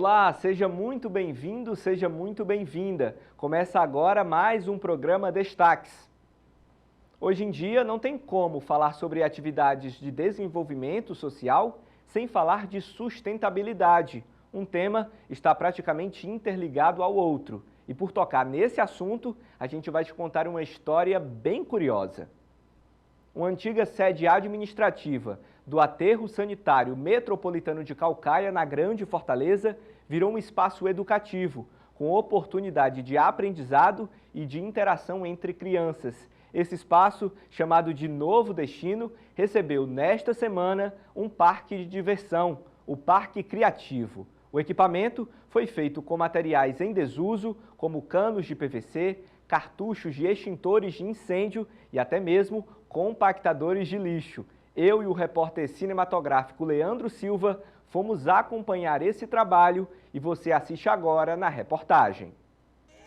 Olá, seja muito bem-vindo, seja muito bem-vinda. Começa agora mais um programa Destaques. Hoje em dia não tem como falar sobre atividades de desenvolvimento social sem falar de sustentabilidade. Um tema está praticamente interligado ao outro. E por tocar nesse assunto, a gente vai te contar uma história bem curiosa. Uma antiga sede administrativa do Aterro Sanitário Metropolitano de Caucaia, na Grande Fortaleza, virou um espaço educativo, com oportunidade de aprendizado e de interação entre crianças. Esse espaço, chamado de Novo Destino, recebeu nesta semana um parque de diversão, o Parque Criativo. O equipamento foi feito com materiais em desuso, como canos de PVC, cartuchos de extintores de incêndio e até mesmo compactadores de lixo. Eu e o repórter cinematográfico Leandro Silva fomos acompanhar esse trabalho e você assiste agora na reportagem.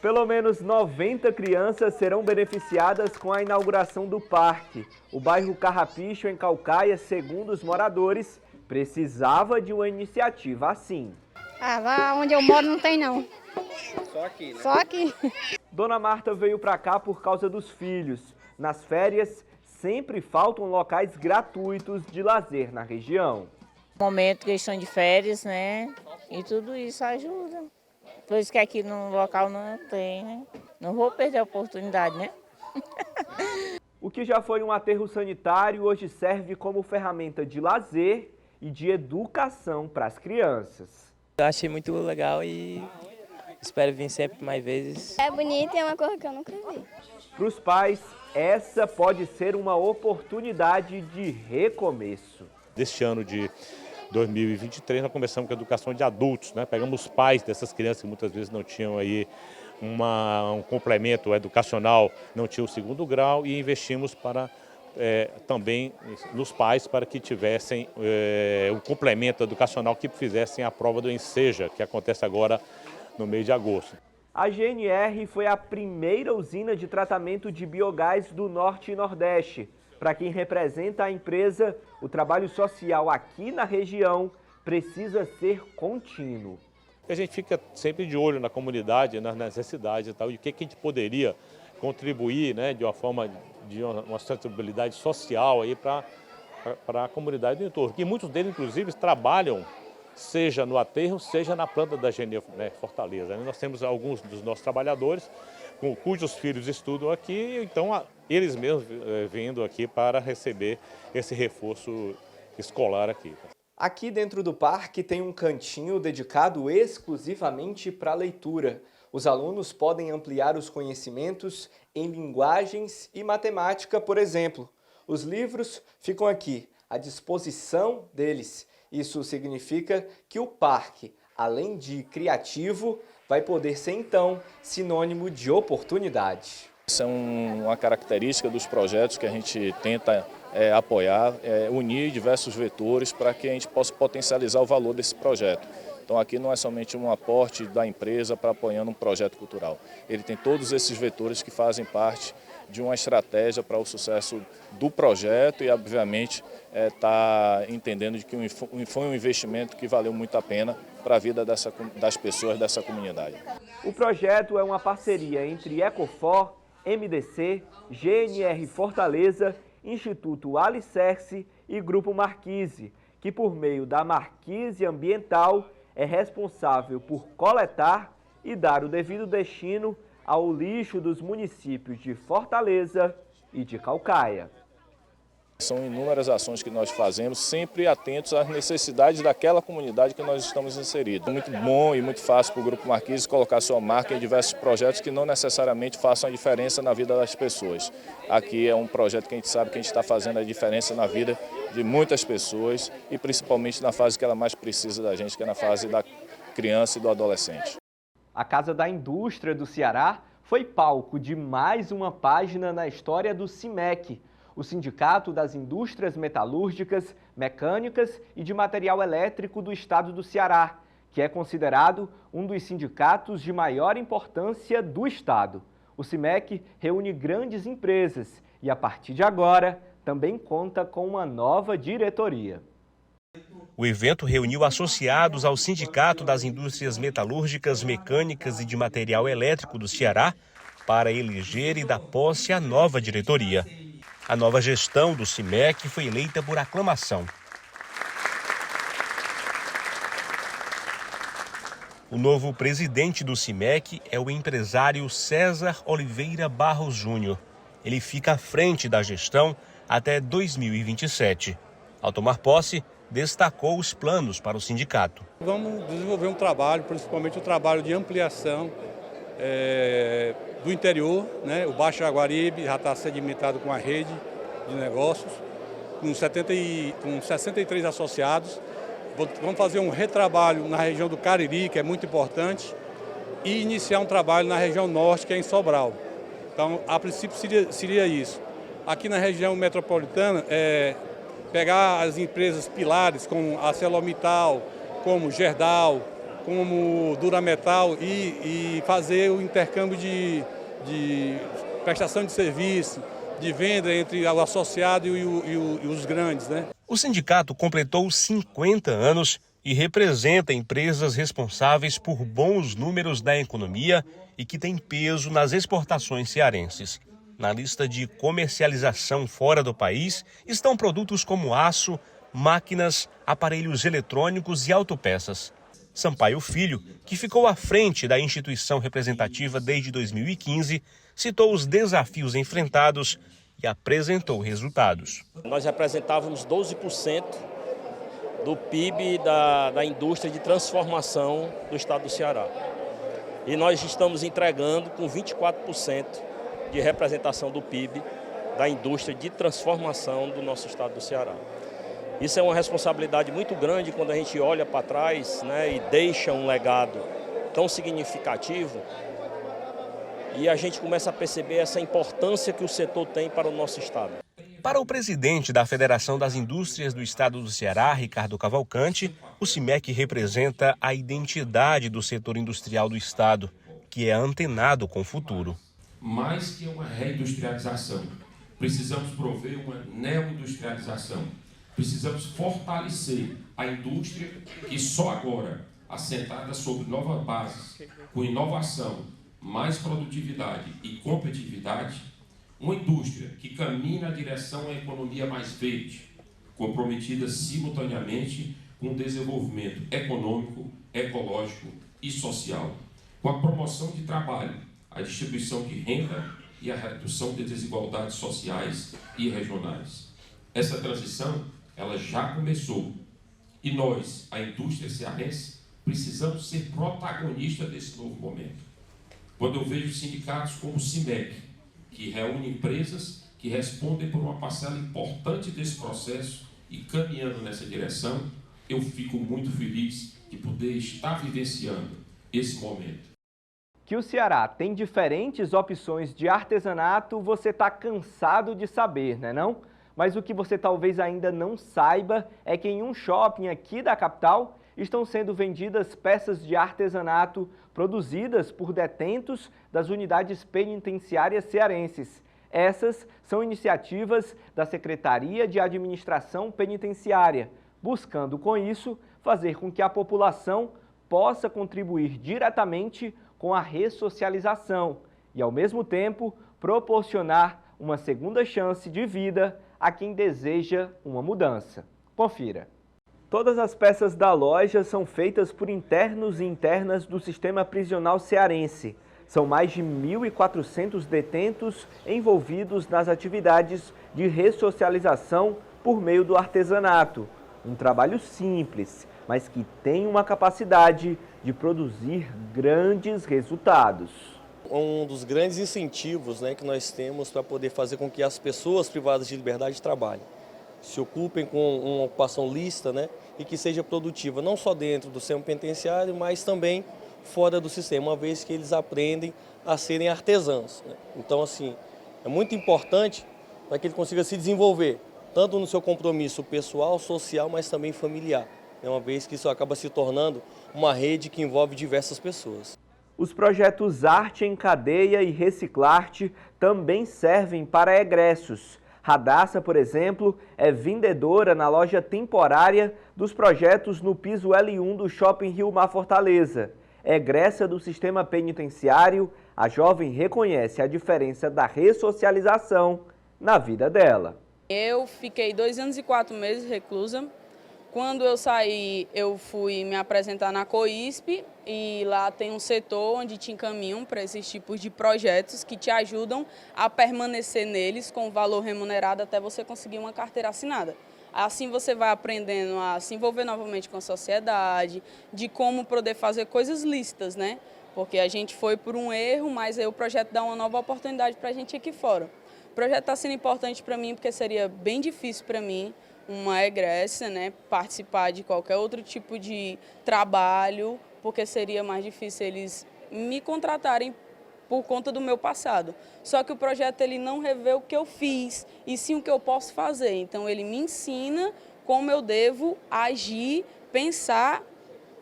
Pelo menos 90 crianças serão beneficiadas com a inauguração do parque. O bairro Carrapicho, em Caucaia, segundo os moradores, precisava de uma iniciativa assim. Lá onde eu moro não tem não. Só aqui, né? Só aqui. Dona Marta veio para cá por causa dos filhos. Nas férias, sempre faltam locais gratuitos de lazer na região. Momento, questão de férias, né? E tudo isso ajuda. Por isso que aqui no local não tem, né? Não vou perder a oportunidade, né? O que já foi um aterro sanitário hoje serve como ferramenta de lazer e de educação para as crianças. Eu achei muito legal e espero vir sempre mais vezes. É bonito e é uma coisa que eu nunca vi. Para os pais, essa pode ser uma oportunidade de recomeço. Deste ano de 2023, nós começamos com a educação de adultos, né? Pegamos os pais dessas crianças que muitas vezes não tinham aí um complemento educacional, não tinham o segundo grau e investimos para também nos pais para que tivessem um complemento educacional que fizessem a prova do Enseja, que acontece agora no mês de agosto. A GNR foi a primeira usina de tratamento de biogás do Norte e Nordeste. Para quem representa a empresa, o trabalho social aqui na região precisa ser contínuo. A gente fica sempre de olho na comunidade, nas necessidades e tal, e o que a gente poderia contribuir, né, de uma forma de uma sustentabilidade social aí para a comunidade do entorno. E muitos deles, inclusive, trabalham seja no aterro, seja na planta da GNR, né, Fortaleza. Nós temos alguns dos nossos trabalhadores cujos filhos estudam aqui, então eles mesmos vindo aqui para receber esse reforço escolar aqui. Aqui dentro do parque tem um cantinho dedicado exclusivamente para a leitura. Os alunos podem ampliar os conhecimentos em linguagens e matemática, por exemplo. Os livros ficam aqui, à disposição deles. Isso significa que o parque, além de criativo, vai poder ser, então, sinônimo de oportunidade. Isso é uma característica dos projetos que a gente tenta apoiar, unir diversos vetores para que a gente possa potencializar o valor desse projeto. Então aqui não é somente um aporte da empresa para apoiando um projeto cultural. Ele tem todos esses vetores que fazem parte de uma estratégia para o sucesso do projeto e, obviamente, está entendendo de que foi um investimento que valeu muito a pena para a vida das pessoas dessa comunidade. O projeto é uma parceria entre Ecofor, MDC, GNR Fortaleza, Instituto Alicerce e Grupo Marquise, que por meio da Marquise Ambiental é responsável por coletar e dar o devido destino ao lixo dos municípios de Fortaleza e de Caucaia. São inúmeras ações que nós fazemos, sempre atentos às necessidades daquela comunidade que nós estamos inseridos. É muito bom e muito fácil para o Grupo Marquise colocar sua marca em diversos projetos que não necessariamente façam a diferença na vida das pessoas. Aqui é um projeto que a gente sabe que a gente está fazendo a diferença na vida de muitas pessoas e principalmente na fase que ela mais precisa da gente, que é na fase da criança e do adolescente. A Casa da Indústria do Ceará foi palco de mais uma página na história do CIMEC, o Sindicato das Indústrias Metalúrgicas, Mecânicas e de Material Elétrico do Estado do Ceará, que é considerado um dos sindicatos de maior importância do Estado. O CIMEC reúne grandes empresas e, a partir de agora, também conta com uma nova diretoria. O evento reuniu associados ao Sindicato das Indústrias Metalúrgicas, Mecânicas e de Material Elétrico do Ceará para eleger e dar posse à nova diretoria. A nova gestão do CIMEC foi eleita por aclamação. O novo presidente do CIMEC é o empresário César Oliveira Barros Júnior. Ele fica à frente da gestão até 2027. Ao tomar posse, destacou os planos para o sindicato. Vamos desenvolver um trabalho, principalmente o trabalho de ampliação do interior, né? O Baixo Jaguaribe já está sedimentado com a rede de negócios, com 63 associados. Vamos fazer um retrabalho na região do Cariri, que é muito importante, e iniciar um trabalho na região norte, que é em Sobral. Então, a princípio seria isso. Aqui na região metropolitana, pegar as empresas pilares como a ArcelorMittal, como Gerdau, como Durametal e fazer o intercâmbio de prestação de serviço, de venda entre o associado e os grandes, né? O sindicato completou 50 anos e representa empresas responsáveis por bons números da economia e que têm peso nas exportações cearenses. Na lista de comercialização fora do país estão produtos como aço, máquinas, aparelhos eletrônicos e autopeças. Sampaio Filho, que ficou à frente da instituição representativa desde 2015, citou os desafios enfrentados e apresentou resultados. Nós representávamos 12% do PIB da indústria de transformação do estado do Ceará. E nós estamos entregando com 24% de representação do PIB da indústria de transformação do nosso estado do Ceará. Isso é uma responsabilidade muito grande quando a gente olha para trás, né, e deixa um legado tão significativo e a gente começa a perceber essa importância que o setor tem para o nosso estado. Para o presidente da Federação das Indústrias do Estado do Ceará, Ricardo Cavalcante, o CIMEC representa a identidade do setor industrial do estado, que é antenado com o futuro. Mais que uma reindustrialização, precisamos prover uma neoindustrialização. Precisamos fortalecer a indústria que só agora, assentada sobre novas bases, com inovação, mais produtividade e competitividade, uma indústria que caminha na direção a uma economia mais verde, comprometida simultaneamente com o desenvolvimento econômico, ecológico e social, com a promoção de trabalho, a distribuição de renda e a redução de desigualdades sociais e regionais. Essa transição, ela já começou e nós, a indústria cearense, precisamos ser protagonistas desse novo momento. Quando eu vejo sindicatos como o CIMEC, que reúne empresas que respondem por uma parcela importante desse processo e caminhando nessa direção, eu fico muito feliz de poder estar vivenciando esse momento. Que o Ceará tem diferentes opções de artesanato, você está cansado de saber, né não? Mas o que você talvez ainda não saiba é que em um shopping aqui da capital estão sendo vendidas peças de artesanato produzidas por detentos das unidades penitenciárias cearenses. Essas são iniciativas da Secretaria de Administração Penitenciária, buscando com isso fazer com que a população possa contribuir diretamente com a ressocialização e, ao mesmo tempo, proporcionar uma segunda chance de vida a quem deseja uma mudança. Confira. Todas as peças da loja são feitas por internos e internas do sistema prisional cearense. São mais de 1.400 detentos envolvidos nas atividades de ressocialização por meio do artesanato. Um trabalho simples, mas que tem uma capacidade de produzir grandes resultados. Um dos grandes incentivos, que nós temos para poder fazer com que as pessoas privadas de liberdade trabalhem, se ocupem com uma ocupação lícita, e que seja produtiva, não só dentro do sistema penitenciário, mas também fora do sistema, uma vez que eles aprendem a serem artesãos. Então, assim, é muito importante para que ele consiga se desenvolver, tanto no seu compromisso pessoal, social, mas também familiar, uma vez que isso acaba se tornando uma rede que envolve diversas pessoas. Os projetos Arte em Cadeia e Reciclarte também servem para egressos. Radassa, por exemplo, é vendedora na loja temporária dos projetos no piso L1 do Shopping Rio Mar Fortaleza. Egressa do sistema penitenciário, a jovem reconhece a diferença da ressocialização na vida dela. Eu fiquei 2 anos e 4 meses reclusa. Quando eu saí, eu fui me apresentar na COISP e lá tem um setor onde te encaminham para esses tipos de projetos que te ajudam a permanecer neles com valor remunerado até você conseguir uma carteira assinada. Assim você vai aprendendo a se envolver novamente com a sociedade, de como poder fazer coisas lícitas, né? Porque a gente foi por um erro, mas aí o projeto dá uma nova oportunidade para a gente aqui fora. O projeto está sendo importante para mim porque seria bem difícil para mim, uma egressa, né, participar de qualquer outro tipo de trabalho, porque seria mais difícil eles me contratarem por conta do meu passado. Só que o projeto ele não revê o que eu fiz, e sim o que eu posso fazer. Então ele me ensina como eu devo agir, pensar,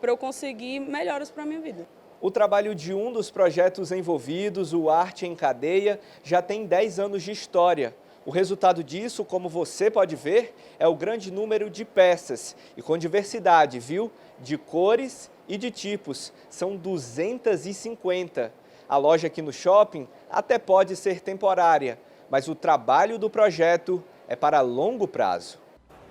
para eu conseguir melhoras para a minha vida. O trabalho de um dos projetos envolvidos, o Arte em Cadeia, já tem 10 anos de história. O resultado disso, como você pode ver, é o grande número de peças e com diversidade, viu? De cores e de tipos. São 250. A loja aqui no shopping até pode ser temporária, mas o trabalho do projeto é para longo prazo.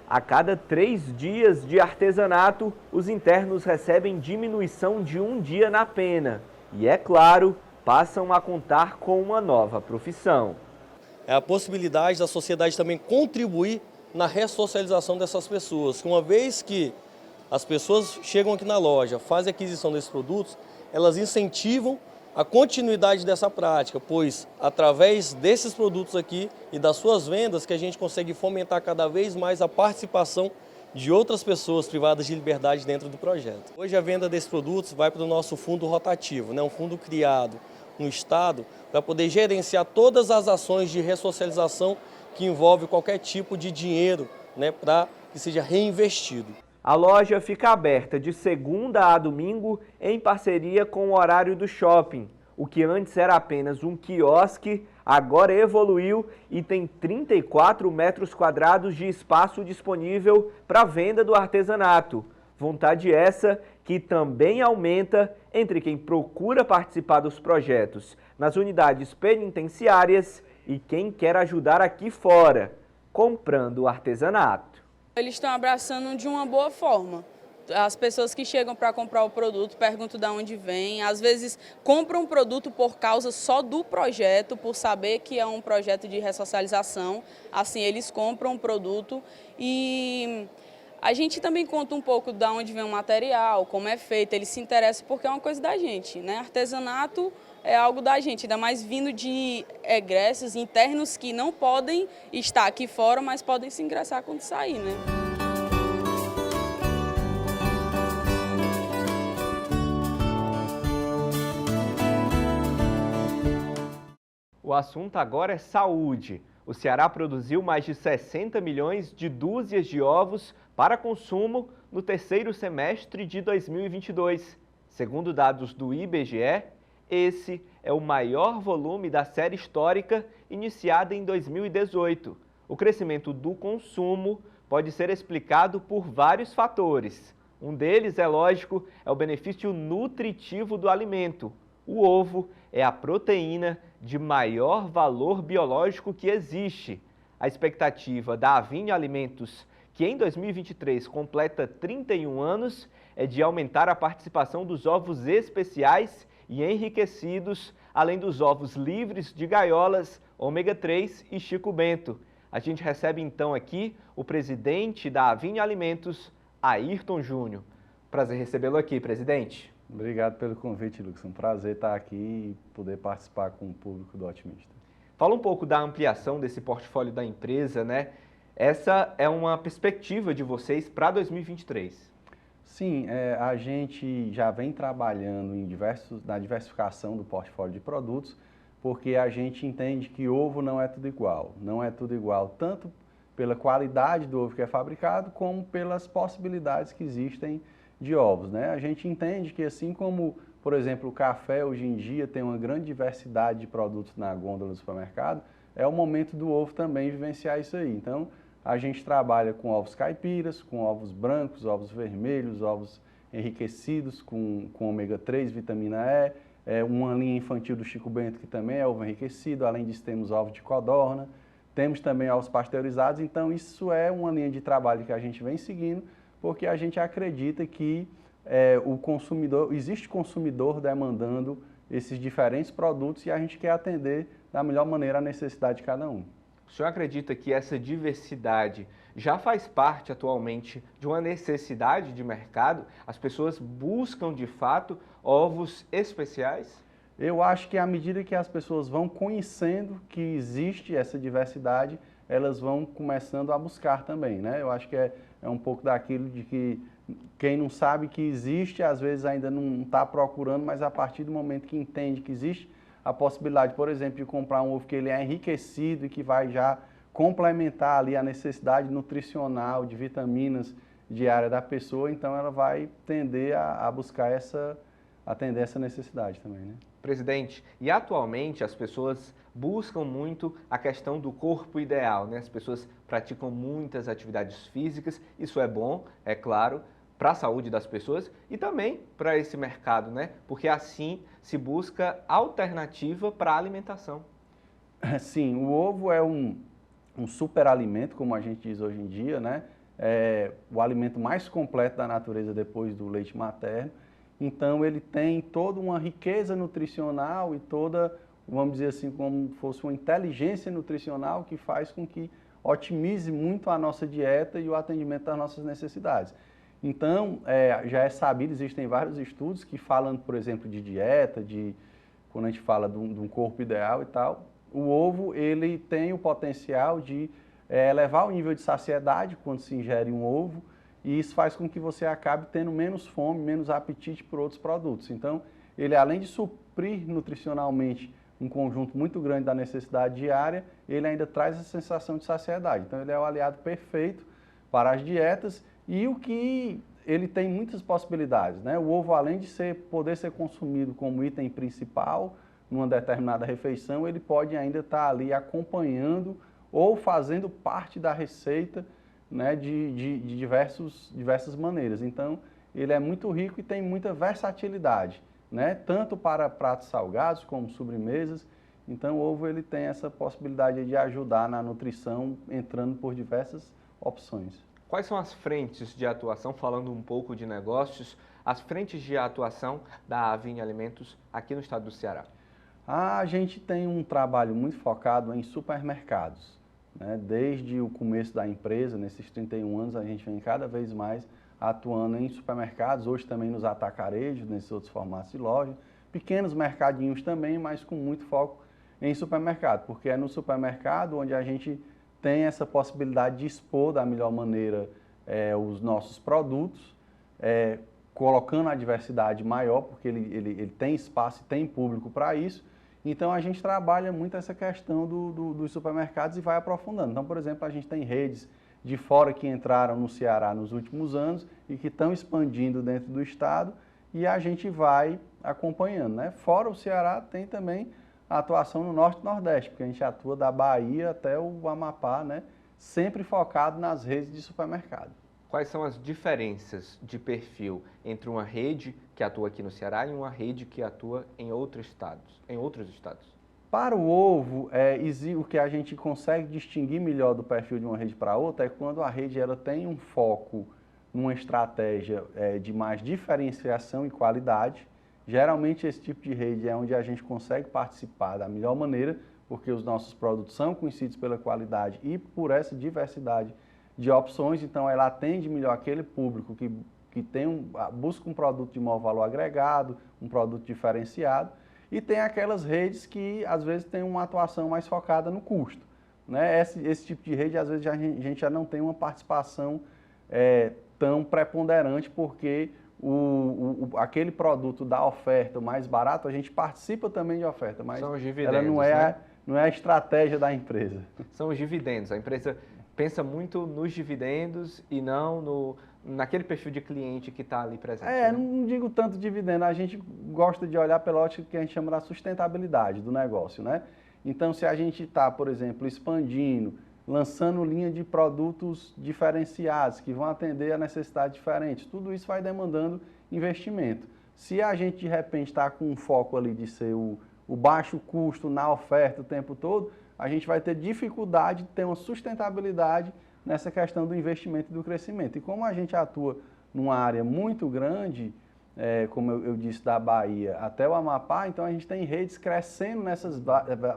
A cada 3 dias de artesanato, os internos recebem diminuição de 1 dia na pena. E, é claro, passam a contar com uma nova profissão. É a possibilidade da sociedade também contribuir na ressocialização dessas pessoas. Uma vez que as pessoas chegam aqui na loja, fazem a aquisição desses produtos, elas incentivam a continuidade dessa prática, pois através desses produtos aqui e das suas vendas que a gente consegue fomentar cada vez mais a participação de outras pessoas privadas de liberdade dentro do projeto. Hoje a venda desses produtos vai para o nosso fundo rotativo, né? Um fundo criado no Estado para poder gerenciar todas as ações de ressocialização que envolve qualquer tipo de dinheiro, né, para que seja reinvestido. A loja fica aberta de segunda a domingo em parceria com o horário do shopping. O que antes era apenas um quiosque, agora evoluiu e tem 34 metros quadrados de espaço disponível para venda do artesanato. Vontade essa que também aumenta entre quem procura participar dos projetos nas unidades penitenciárias e quem quer ajudar aqui fora, comprando o artesanato. Eles estão abraçando de uma boa forma. As pessoas que chegam para comprar o produto perguntam de onde vem, às vezes compram um produto por causa só do projeto, por saber que é um projeto de ressocialização, assim eles compram o produto e a gente também conta um pouco de onde vem o material, como é feito, eles se interessam porque é uma coisa da gente, né? Artesanato é algo da gente, ainda mais vindo de egressos internos que não podem estar aqui fora, mas podem se ingressar quando sair, né? O assunto agora é saúde. O Ceará produziu mais de 60 milhões de dúzias de ovos para consumo no terceiro semestre de 2022. Segundo dados do IBGE, esse é o maior volume da série histórica iniciada em 2018. O crescimento do consumo pode ser explicado por vários fatores. Um deles, é lógico, é o benefício nutritivo do alimento. O ovo é a proteína de maior valor biológico que existe. A expectativa da Avinho Alimentos, que em 2023 completa 31 anos, é de aumentar a participação dos ovos especiais e enriquecidos, além dos ovos livres de gaiolas, ômega 3 e Chico Bento. A gente recebe então aqui o presidente da Avinho Alimentos, Ayrton Júnior. Prazer recebê-lo aqui, presidente. Obrigado pelo convite, Lucas. Um prazer estar aqui e poder participar com o público do Otimista. Fala um pouco da ampliação desse portfólio da empresa, né? Essa é uma perspectiva de vocês para 2023. Sim, a gente já vem trabalhando na diversificação do portfólio de produtos, porque a gente entende que ovo não é tudo igual. Não é tudo igual tanto pela qualidade do ovo que é fabricado, como pelas possibilidades que existem de ovos, né? A gente entende que assim como, por exemplo, o café hoje em dia tem uma grande diversidade de produtos na gôndola do supermercado, é o momento do ovo também vivenciar isso aí. Então, a gente trabalha com ovos caipiras, com ovos brancos, ovos vermelhos, ovos enriquecidos com ômega 3, vitamina E, uma linha infantil do Chico Bento que também é ovo enriquecido, além disso temos ovos de codorna, temos também ovos pasteurizados, então isso é uma linha de trabalho que a gente vem seguindo, porque a gente acredita que existe consumidor demandando esses diferentes produtos e a gente quer atender da melhor maneira a necessidade de cada um. O senhor acredita que essa diversidade já faz parte atualmente de uma necessidade de mercado? As pessoas buscam de fato ovos especiais? Eu acho que à medida que as pessoas vão conhecendo que existe essa diversidade, elas vão começando a buscar também, né? Eu acho que é um pouco daquilo de que quem não sabe que existe, às vezes ainda não está procurando, mas a partir do momento que entende que existe a possibilidade, por exemplo, de comprar um ovo que ele é enriquecido e que vai já complementar ali a necessidade nutricional de vitaminas diária da pessoa, então ela vai tender a buscar atender essa necessidade também, né? Presidente, e atualmente as pessoas buscam muito a questão do corpo ideal, né? As pessoas praticam muitas atividades físicas, isso é bom, é claro, para a saúde das pessoas e também para esse mercado, né? Porque assim se busca alternativa para a alimentação. Sim, o ovo é um superalimento, como a gente diz hoje em dia, né? É o alimento mais completo da natureza depois do leite materno. Então ele tem toda uma riqueza nutricional e toda, vamos dizer assim, como fosse uma inteligência nutricional que faz com que otimize muito a nossa dieta e o atendimento das nossas necessidades. Então, já é sabido, existem vários estudos que falam, por exemplo, de dieta, quando a gente fala de um corpo ideal e tal, o ovo ele tem o potencial de elevar o nível de saciedade quando se ingere um ovo, e isso faz com que você acabe tendo menos fome, menos apetite por outros produtos. Então, ele além de suprir nutricionalmente um conjunto muito grande da necessidade diária, ele ainda traz a sensação de saciedade. Então, ele é o aliado perfeito para as dietas e o que ele tem muitas possibilidades, né? O ovo, além de poder ser consumido como item principal numa determinada refeição, ele pode ainda estar ali acompanhando ou fazendo parte da receita, né, de diversas maneiras. Então, ele é muito rico e tem muita versatilidade, né, tanto para pratos salgados como sobremesas. Então, o ovo ele tem essa possibilidade de ajudar na nutrição, entrando por diversas opções. Quais são as frentes de atuação, falando um pouco de negócios, as frentes de atuação da Avini Alimentos aqui no estado do Ceará? A gente tem um trabalho muito focado em supermercados. Desde o começo da empresa, nesses 31 anos, a gente vem cada vez mais atuando em supermercados, hoje também nos atacarejos, nesses outros formatos de loja, pequenos mercadinhos também, mas com muito foco em supermercado, porque é no supermercado onde a gente tem essa possibilidade de expor da melhor maneira os nossos produtos, colocando a diversidade maior, porque ele tem espaço e tem público para isso. Então, a gente trabalha muito essa questão dos supermercados e vai aprofundando. Então, por exemplo, a gente tem redes de fora que entraram no Ceará nos últimos anos e que estão expandindo dentro do estado e a gente vai acompanhando, né? Fora o Ceará, tem também a atuação no Norte e Nordeste, porque a gente atua da Bahia até o Amapá, né? Sempre focado nas redes de supermercado. Quais são as diferenças de perfil entre uma rede que atua aqui no Ceará e uma rede que atua em outros estados? Para o ovo, o que a gente consegue distinguir melhor do perfil de uma rede para outra é quando a rede ela tem um foco numa estratégia de mais diferenciação e qualidade. Geralmente esse tipo de rede é onde a gente consegue participar da melhor maneira, porque os nossos produtos são conhecidos pela qualidade e por essa diversidade de opções, então ela atende melhor aquele público que busca um produto de maior valor agregado, um produto diferenciado, e tem aquelas redes que às vezes tem uma atuação mais focada no custo, né? Esse tipo de rede às vezes a gente já não tem uma participação tão preponderante, porque aquele produto da oferta mais barato, a gente participa também de oferta, mas ela não é a estratégia da empresa. São os dividendos, a empresa pensa muito nos dividendos e não naquele perfil de cliente que está ali presente. Né? Não digo tanto dividendo, a gente gosta de olhar pela ótica que a gente chama da sustentabilidade do negócio, né? Então, se a gente está, por exemplo, expandindo, lançando linha de produtos diferenciados, que vão atender a necessidades diferentes, tudo isso vai demandando investimento. Se a gente, de repente, está com um foco ali de ser o baixo custo na oferta o tempo todo, a gente vai ter dificuldade de ter uma sustentabilidade nessa questão do investimento e do crescimento. E como a gente atua numa área muito grande, como eu disse, da Bahia até o Amapá, então a gente tem redes crescendo nessas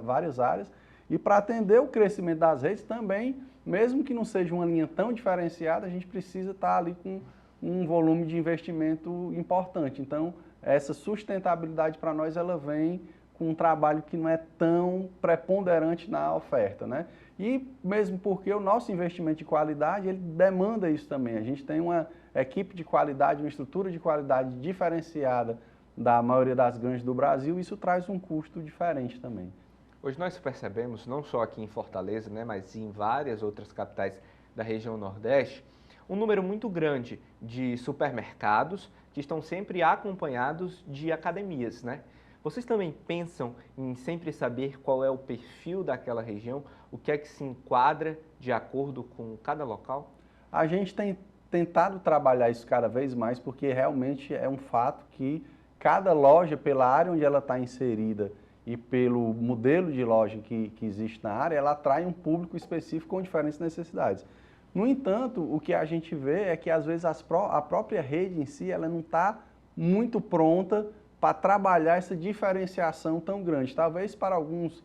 várias áreas, e para atender o crescimento das redes também, mesmo que não seja uma linha tão diferenciada, a gente precisa estar ali com um volume de investimento importante. Então, essa sustentabilidade para nós, ela vem com um trabalho que não é tão preponderante na oferta, né? E mesmo porque o nosso investimento de qualidade, ele demanda isso também. A gente tem uma equipe de qualidade, uma estrutura de qualidade diferenciada da maioria das granjas do Brasil, e isso traz um custo diferente também. Hoje nós percebemos, não só aqui em Fortaleza, né, mas em várias outras capitais da região Nordeste, um número muito grande de supermercados que estão sempre acompanhados de academias, né? Vocês também pensam em sempre saber qual é o perfil daquela região, o que é que se enquadra de acordo com cada local? A gente tem tentado trabalhar isso cada vez mais, porque realmente é um fato que cada loja, pela área onde ela está inserida e pelo modelo de loja que existe na área, ela atrai um público específico com diferentes necessidades. No entanto, o que a gente vê é que às vezes a própria rede em si, ela não está muito pronta para trabalhar essa diferenciação tão grande. Talvez para alguns,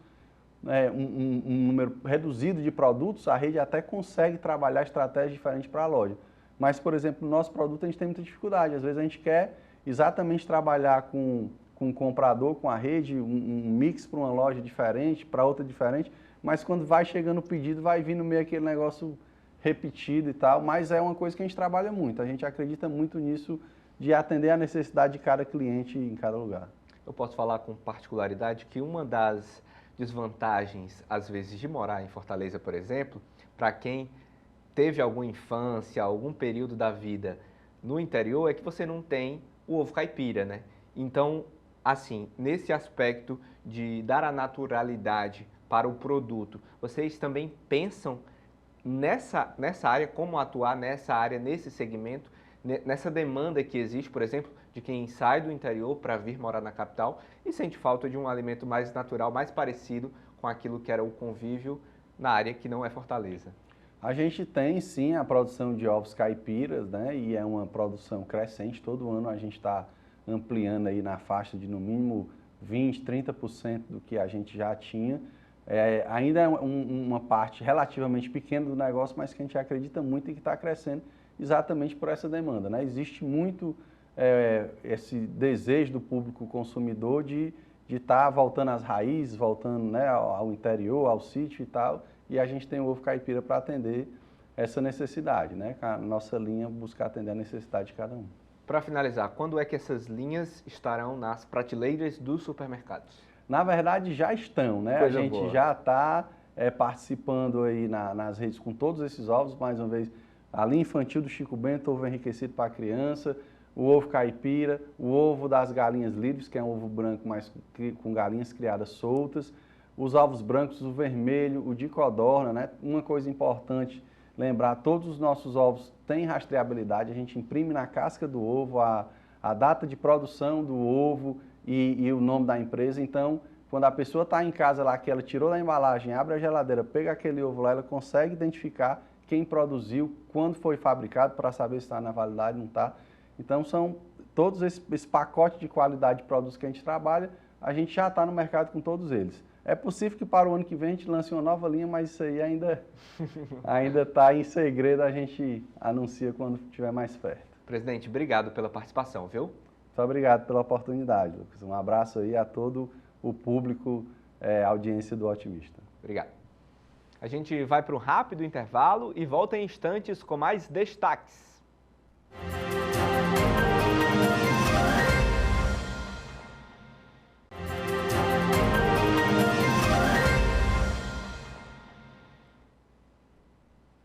um número reduzido de produtos, a rede até consegue trabalhar estratégias diferentes para a loja. Mas, por exemplo, no nosso produto a gente tem muita dificuldade. Às vezes a gente quer exatamente trabalhar com o comprador, com a rede, um mix para uma loja diferente, para outra diferente, mas quando vai chegando o pedido, vai vindo meio aquele negócio repetido e tal, mas é uma coisa que a gente trabalha muito. A gente acredita muito nisso, de atender a necessidade de cada cliente em cada lugar. Eu posso falar com particularidade que uma das desvantagens, às vezes, de morar em Fortaleza, por exemplo, para quem teve alguma infância, algum período da vida no interior, é que você não tem o ovo caipira, né? Então, assim, nesse aspecto de dar a naturalidade para o produto, vocês também pensam nessa área, como atuar nessa área, nesse segmento, nessa demanda que existe, por exemplo, de quem sai do interior para vir morar na capital e sente falta de um alimento mais natural, mais parecido com aquilo que era o convívio na área que não é Fortaleza? A gente tem sim a produção de ovos caipiras, né? E é uma produção crescente. Todo ano a gente está ampliando aí na faixa de no mínimo 20%, 30% do que a gente já tinha. Ainda é uma parte relativamente pequena do negócio, mas que a gente acredita muito e que está crescendo exatamente por essa demanda, né? Existe muito esse desejo do público consumidor de estar voltando às raízes, voltando, né, ao interior, ao sítio e tal, e a gente tem o ovo caipira para atender essa necessidade, né? A nossa linha busca atender a necessidade de cada um. Para finalizar, quando é que essas linhas estarão nas prateleiras dos supermercados? Na verdade, já estão, né? Coisa a gente boa. já está participando aí nas redes com todos esses ovos, mais uma vez, a linha infantil do Chico Bento, ovo enriquecido para criança, o ovo caipira, o ovo das galinhas livres, que é um ovo branco, mas com galinhas criadas soltas, os ovos brancos, o vermelho, o de codorna, né? Uma coisa importante, lembrar, todos os nossos ovos têm rastreabilidade, a gente imprime na casca do ovo a data de produção do ovo e o nome da empresa. Então, quando a pessoa está em casa lá, que ela tirou da embalagem, abre a geladeira, pega aquele ovo lá, ela consegue identificar quem produziu, quando foi fabricado, para saber se está na validade ou não está. Então, são todos esse pacote de qualidade de produtos que a gente trabalha, a gente já está no mercado com todos eles. É possível que para o ano que vem a gente lance uma nova linha, mas isso aí ainda está em segredo, a gente anuncia quando estiver mais perto. Presidente, obrigado pela participação, viu? Muito obrigado pela oportunidade, Lucas. Um abraço aí a todo o público, audiência do Otimista. Obrigado. A gente vai para um rápido intervalo e volta em instantes com mais destaques.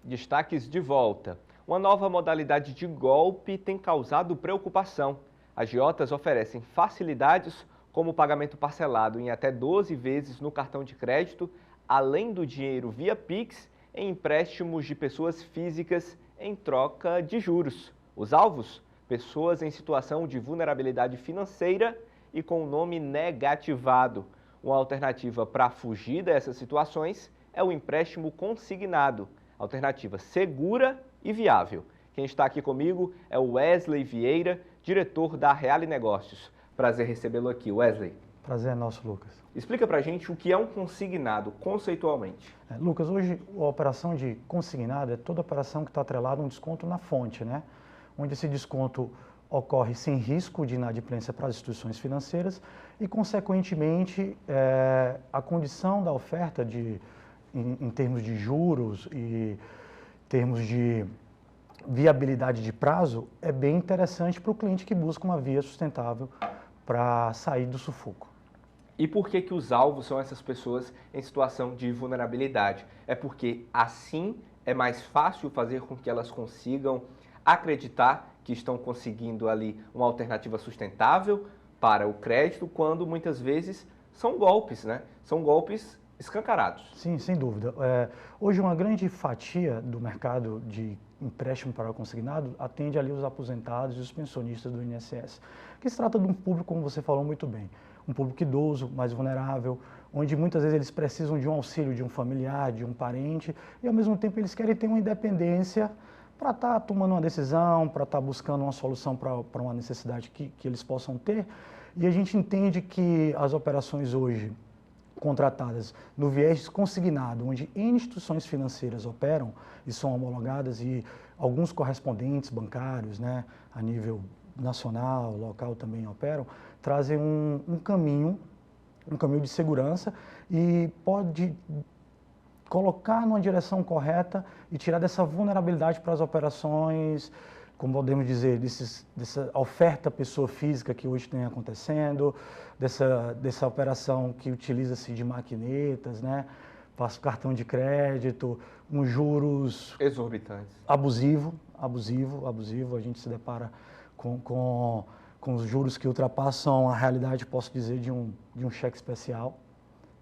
Destaques de volta. Uma nova modalidade de golpe tem causado preocupação. Agiotas oferecem facilidades como o pagamento parcelado em até 12 vezes no cartão de crédito, além do dinheiro via Pix, em empréstimos de pessoas físicas em troca de juros. Os alvos? Pessoas em situação de vulnerabilidade financeira e com o nome negativado. Uma alternativa para fugir dessas situações é o empréstimo consignado, alternativa segura e viável. Quem está aqui comigo é o Wesley Vieira, diretor da Reale Negócios. Prazer recebê-lo aqui, Wesley. Prazer é nosso, Lucas. Explica pra gente o que é um consignado, conceitualmente. Lucas, hoje a operação de consignado é toda operação que está atrelada a um desconto na fonte, né? Onde esse desconto ocorre sem risco de inadimplência para as instituições financeiras e, consequentemente, a condição da oferta em termos de juros e termos de viabilidade de prazo é bem interessante para o cliente que busca uma via sustentável para sair do sufoco. E por que os alvos são essas pessoas em situação de vulnerabilidade? É porque assim é mais fácil fazer com que elas consigam acreditar que estão conseguindo ali uma alternativa sustentável para o crédito, quando muitas vezes são golpes, né? São golpes escancarados. Sim, sem dúvida. Hoje uma grande fatia do mercado de empréstimo para o consignado atende ali os aposentados e os pensionistas do INSS, que se trata de um público, como você falou muito bem, um público idoso, mais vulnerável, onde muitas vezes eles precisam de um auxílio de um familiar, de um parente, e ao mesmo tempo eles querem ter uma independência para estar tomando uma decisão, para estar buscando uma solução para uma necessidade que eles possam ter. E a gente entende que as operações hoje contratadas no viés consignado, onde instituições financeiras operam e são homologadas, e alguns correspondentes bancários, né, a nível nacional, local também operam, trazem um caminho de segurança e pode colocar numa direção correta e tirar dessa vulnerabilidade para as operações, como podemos dizer, dessa oferta pessoa física que hoje tem acontecendo, dessa operação que utiliza-se de maquinetas, né? Passa o cartão de crédito, uns juros exorbitantes. Abusivo, a gente se depara com os juros que ultrapassam a realidade, posso dizer, de um cheque especial,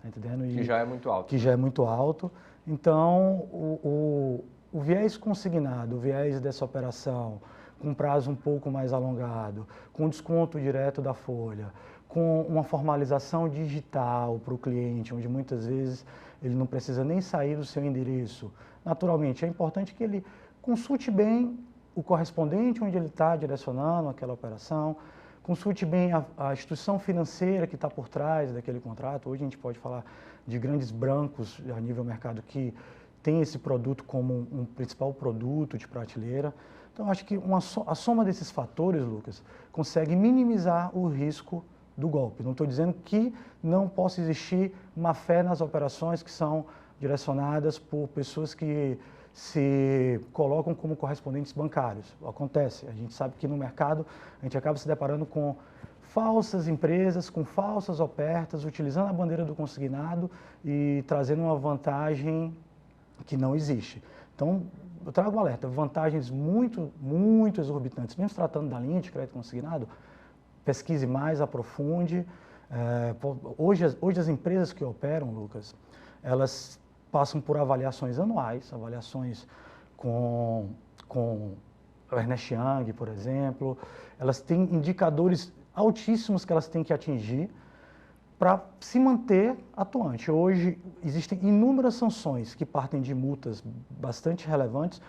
tá entendendo? Que já é muito alto. Que já é muito alto. Então, o viés consignado, o viés dessa operação, com prazo um pouco mais alongado, com desconto direto da folha, com uma formalização digital para o cliente, onde muitas vezes ele não precisa nem sair do seu endereço. Naturalmente, é importante que ele consulte bem o correspondente onde ele está direcionando aquela operação, consulte bem a instituição financeira que está por trás daquele contrato. Hoje a gente pode falar de grandes bancos a nível mercado que tem esse produto como um principal produto de prateleira. Então, acho que a soma desses fatores, Lucas, consegue minimizar o risco do golpe. Não estou dizendo que não possa existir má fé nas operações que são direcionadas por pessoas que se colocam como correspondentes bancários. Acontece, a gente sabe que no mercado a gente acaba se deparando com falsas empresas, com falsas ofertas, utilizando a bandeira do consignado e trazendo uma vantagem que não existe. Então, eu trago um alerta, vantagens muito exorbitantes, mesmo se tratando da linha de crédito consignado, pesquise mais, aprofunde. Hoje as empresas que operam, Lucas, elas passam por avaliações anuais, avaliações com o Ernst Young, por exemplo. Elas têm indicadores altíssimos que elas têm que atingir para se manter atuante. Hoje existem inúmeras sanções que partem de multas bastante relevantes,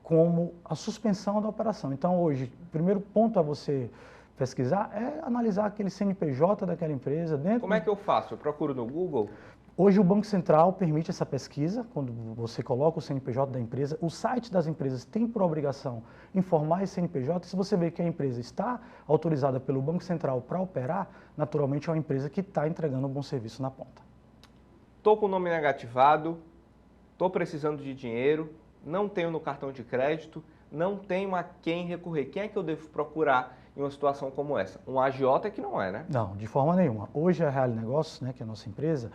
como a suspensão da operação. Então, hoje, o primeiro ponto a você pesquisar é analisar aquele CNPJ daquela empresa. Como é que eu faço? Eu procuro no Google? Hoje o Banco Central permite essa pesquisa, quando você coloca o CNPJ da empresa. Os sites das empresas têm por obrigação informar esse CNPJ. Se você vê que a empresa está autorizada pelo Banco Central para operar, naturalmente é uma empresa que está entregando um bom serviço na ponta. Estou com o nome negativado, estou precisando de dinheiro, não tenho no cartão de crédito, não tenho a quem recorrer. Quem é que eu devo procurar em uma situação como essa? Um agiota que não é, né? Não, de forma nenhuma. Hoje a Reale Negócios, né, que é a nossa empresa,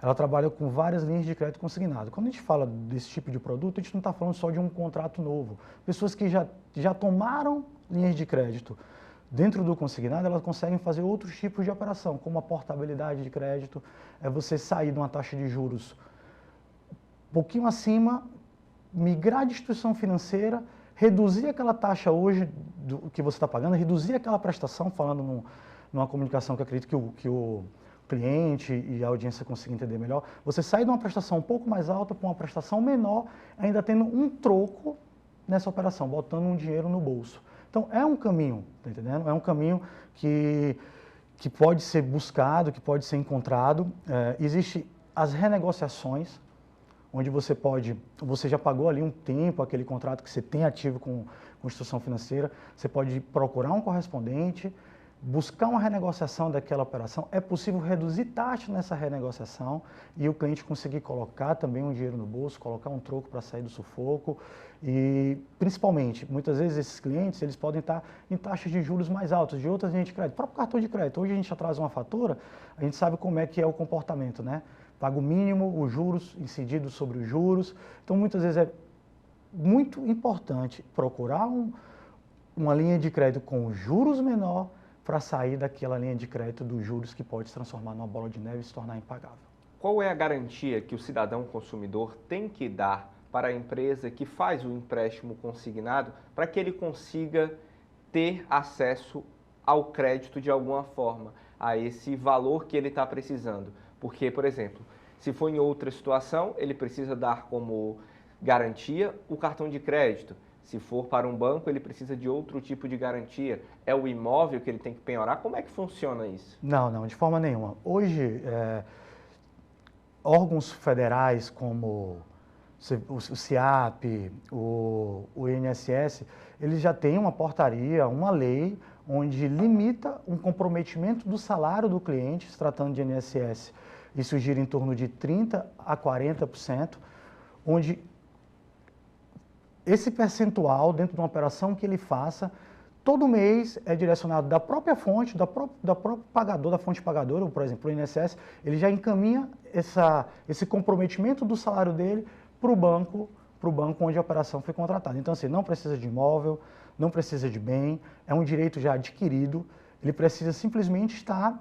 ela trabalha com várias linhas de crédito consignado. Quando a gente fala desse tipo de produto, a gente não está falando só de um contrato novo. Pessoas que já tomaram linhas de crédito Dentro do consignado, elas conseguem fazer outros tipos de operação, como a portabilidade de crédito, é você sair de uma taxa de juros um pouquinho acima, migrar de instituição financeira, reduzir aquela taxa hoje do que você está pagando, reduzir aquela prestação, falando numa comunicação que eu acredito que o cliente e a audiência consigam entender melhor, você sai de uma prestação um pouco mais alta para uma prestação menor, ainda tendo um troco nessa operação, botando um dinheiro no bolso. Então, é um caminho, tá entendendo? É um caminho que pode ser buscado, que pode ser encontrado. Existe as renegociações, onde você já pagou ali um tempo aquele contrato que você tem ativo com instituição financeira, você pode procurar um correspondente, buscar uma renegociação daquela operação. É possível reduzir taxa nessa renegociação e o cliente conseguir colocar também um dinheiro no bolso, colocar um troco para sair do sufoco. E, principalmente, muitas vezes esses clientes eles podem estar em taxas de juros mais altas de outras linhas de crédito. O próprio cartão de crédito. Hoje a gente atrasa uma fatura, a gente sabe como é que é o comportamento, né? Paga o mínimo, os juros incididos sobre os juros. Então, muitas vezes é muito importante procurar uma linha de crédito com juros menor para sair daquela linha de crédito dos juros que pode se transformar numa bola de neve e se tornar impagável. Qual é a garantia que o cidadão consumidor tem que dar para a empresa que faz o empréstimo consignado para que ele consiga ter acesso ao crédito de alguma forma, a esse valor que ele está precisando? Porque, por exemplo, se for em outra situação, ele precisa dar como garantia o cartão de crédito. Se for para um banco, ele precisa de outro tipo de garantia. É o imóvel que ele tem que penhorar? Como é que funciona isso? Não, de forma nenhuma. Hoje, órgãos federais como o CIAP, o INSS, eles já têm uma portaria, uma lei, onde limita um comprometimento do salário do cliente, se tratando de INSS. Isso gira em torno de 30% a 40%, onde esse percentual, dentro de uma operação que ele faça, todo mês é direcionado da própria fonte, da própria pagador, da fonte pagadora, por exemplo, o INSS, ele já encaminha esse comprometimento do salário dele para o banco onde a operação foi contratada. Então, assim, não precisa de imóvel, não precisa de bem, é um direito já adquirido, ele precisa simplesmente estar,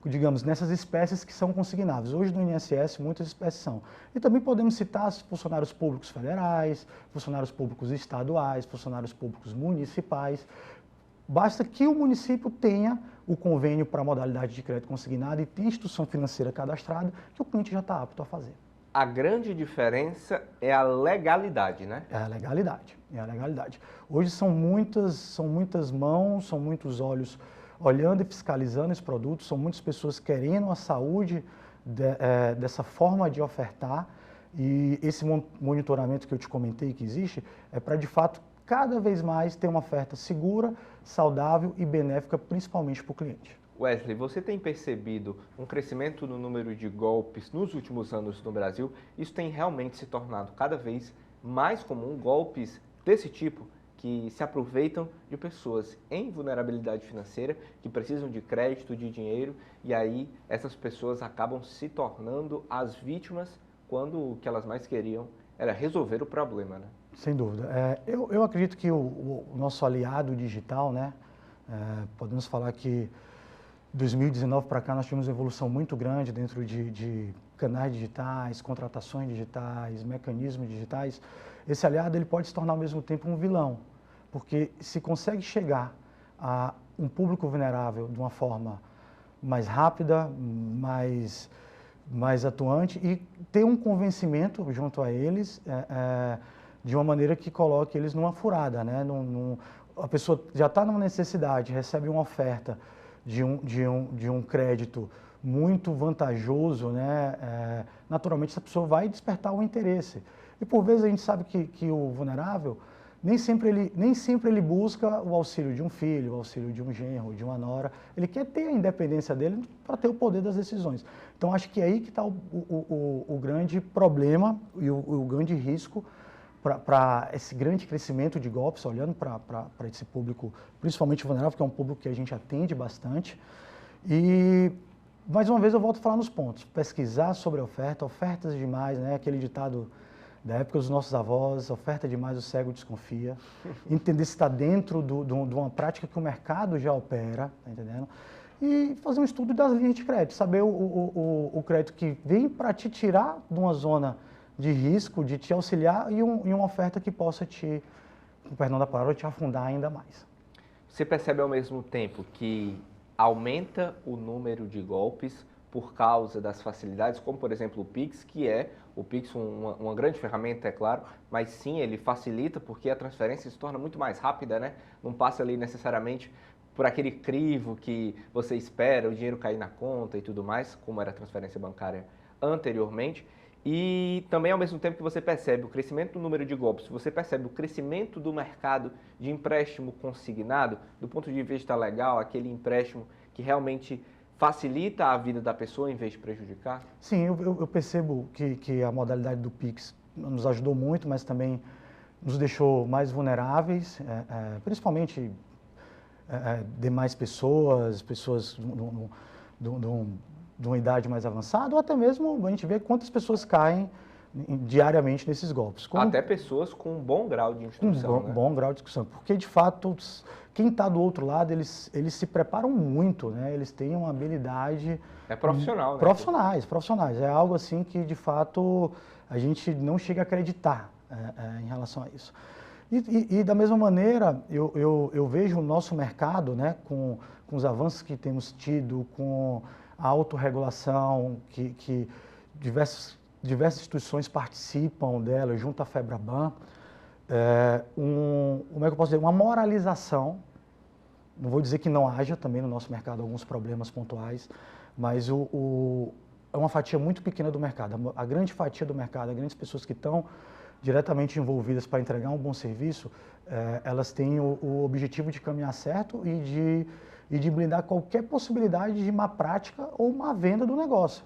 digamos, nessas espécies que são consignadas. Hoje no INSS muitas espécies são. E também podemos citar os funcionários públicos federais, funcionários públicos estaduais, funcionários públicos municipais. Basta que o município tenha o convênio para a modalidade de crédito consignado e tenha instituição financeira cadastrada que o cliente já está apto a fazer. A grande diferença é a legalidade, né? É a legalidade. Hoje são muitas mãos, são muitos olhos olhando e fiscalizando esse produto, são muitas pessoas querendo a saúde dessa forma de ofertar, e esse monitoramento que eu te comentei que existe é para, de fato, cada vez mais ter uma oferta segura, saudável e benéfica, principalmente para o cliente. Wesley, você tem percebido um crescimento no número de golpes nos últimos anos no Brasil? Isso tem realmente se tornado cada vez mais comum, golpes desse tipo, que se aproveitam de pessoas em vulnerabilidade financeira, que precisam de crédito, de dinheiro, e aí essas pessoas acabam se tornando as vítimas quando o que elas mais queriam era resolver o problema, né? Sem dúvida. Eu acredito que o nosso aliado digital, né, podemos falar que 2019 para cá nós tivemos uma evolução muito grande dentro de canais digitais, contratações digitais, mecanismos digitais. Esse aliado ele pode se tornar ao mesmo tempo um vilão, porque se consegue chegar a um público vulnerável de uma forma mais rápida, mais atuante e ter um convencimento junto a eles de uma maneira que coloque eles numa furada, né? A pessoa já está numa necessidade, recebe uma oferta de um crédito muito vantajoso, né? Naturalmente essa pessoa vai despertar o interesse. E por vezes a gente sabe que o vulnerável nem sempre ele busca o auxílio de um filho, o auxílio de um genro, de uma nora. Ele quer ter a independência dele para ter o poder das decisões. Então acho que é aí que está o grande problema e o grande risco para esse grande crescimento de golpes, olhando para esse público, principalmente vulnerável, que é um público que a gente atende bastante. E, mais uma vez, eu volto a falar nos pontos. Pesquisar sobre a oferta, ofertas demais, né? Aquele ditado da época dos nossos avós, oferta demais, o cego desconfia. Entender se está dentro de uma prática que o mercado já opera, tá entendendo? E fazer um estudo das linhas de crédito, saber o crédito que vem para te tirar de uma zona de risco, de te auxiliar e uma oferta que possa te, com perdão da palavra, te afundar ainda mais. Você percebe ao mesmo tempo que aumenta o número de golpes por causa das facilidades, como por exemplo o Pix, que é o Pix uma grande ferramenta, é claro, mas sim, ele facilita porque a transferência se torna muito mais rápida, né? Não passa ali necessariamente por aquele crivo que você espera, o dinheiro cair na conta e tudo mais, como era a transferência bancária anteriormente. E também ao mesmo tempo que você percebe o crescimento do número de golpes, você percebe o crescimento do mercado de empréstimo consignado, do ponto de vista legal, aquele empréstimo que realmente facilita a vida da pessoa em vez de prejudicar? Sim, eu percebo que a modalidade do Pix nos ajudou muito, mas também nos deixou mais vulneráveis, principalmente demais pessoas de uma idade mais avançada, ou até mesmo a gente vê quantas pessoas caem diariamente nesses golpes. Até pessoas com um bom grau de instrução. Com bom grau de instrução, porque de fato quem está do outro lado, eles se preparam muito, né? Eles têm uma habilidade... É profissional, né? Profissionais. É algo assim que de fato a gente não chega a acreditar em relação a isso. E da mesma maneira, eu vejo o nosso mercado, né, com os avanços que temos tido, com a autorregulação, que diversas instituições participam dela, junto à FEBRABAN, como é que eu posso dizer, uma moralização. Não vou dizer que não haja também no nosso mercado alguns problemas pontuais, mas é uma fatia muito pequena do mercado. A grande fatia do mercado, as grandes pessoas que estão diretamente envolvidas para entregar um bom serviço, elas têm o objetivo de caminhar certo e de blindar qualquer possibilidade de má prática ou má venda do negócio.